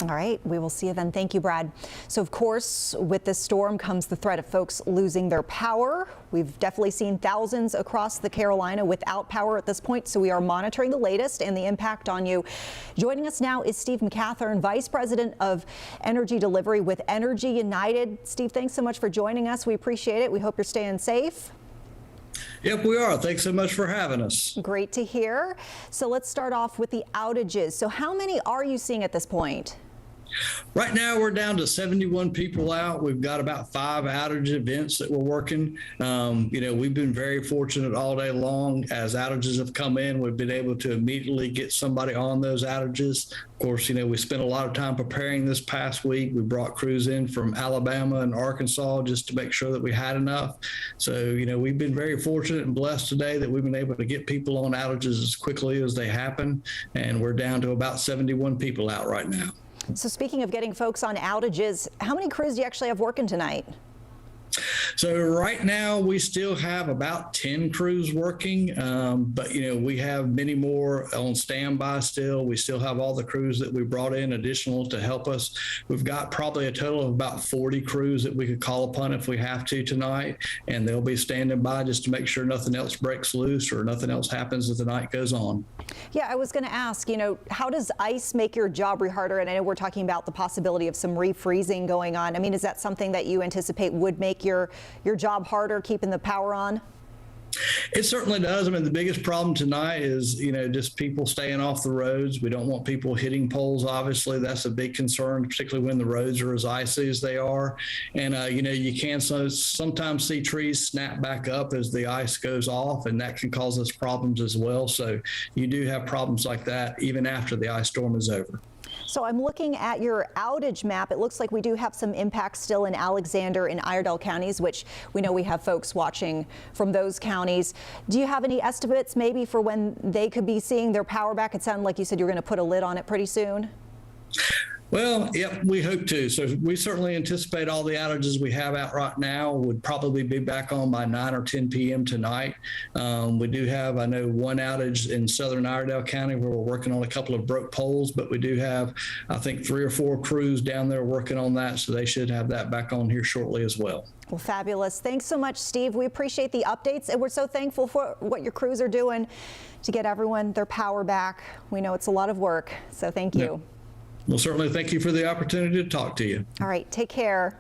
All right, we will see you then. Thank you, Brad. So, of course, with this storm comes the threat of folks losing their power. We've definitely seen thousands across the Carolina without power at this point, so we are monitoring the latest and the impact on you. Joining us now is Steve McCathern, Vice President of Energy Delivery with Energy United. Steve, thanks so much for joining us. We appreciate it. We hope you're staying safe. Yep, we are. Thanks so much for having us. Great to hear. So let's start off with the outages. So how many are you seeing at this point? Right now, we're down to 71 people out. We've got about 5 outage events that we're working. We've been very fortunate all day long. As outages have come in, we've been able to immediately get somebody on those outages. Of course, we spent a lot of time preparing this past week. We brought crews in from Alabama and Arkansas just to make sure that we had enough. So, we've been very fortunate and blessed today that we've been able to get people on outages as quickly as they happen. And we're down to about 71 people out right now. So speaking of getting folks on outages, how many crews do you actually have working tonight? So right now we still have about 10 crews working, but we have many more on standby still. We still have all the crews that we brought in additional to help us. We've got probably a total of about 40 crews that we could call upon if we have to tonight, and they'll be standing by just to make sure nothing else breaks loose or nothing else happens as the night goes on. Yeah, I was going to ask, how does ice make your job harder? And I know we're talking about the possibility of some refreezing going on. I mean, is that something that you anticipate would make your job harder, keeping the power on? It certainly does. I mean, the biggest problem tonight is, just people staying off the roads. We don't want people hitting poles, obviously. That's a big concern, particularly when the roads are as icy as they are. And, you can sometimes see trees snap back up as the ice goes off, and that can cause us problems as well. So you do have problems like that even after the ice storm is over. So I'm looking at your outage map. It looks like we do have some impacts still in Alexander and Iredell counties, which we know we have folks watching from those counties. Do you have any estimates maybe for when they could be seeing their power back? It sounded like you said you're going to put a lid on it pretty soon. Well, yep, we hope to. So we certainly anticipate all the outages we have out right now would probably be back on by 9 or 10 p.m. tonight. We do have, I know, one outage in southern Iredell County where we're working on a couple of broke poles, but we do have, I think, 3 or 4 crews down there working on that, so they should have that back on here shortly as well. Well, fabulous. Thanks so much, Steve. We appreciate the updates, and we're so thankful for what your crews are doing to get everyone their power back. We know it's a lot of work, so thank you. Yep. Well, certainly thank you for the opportunity to talk to you. All right, take care.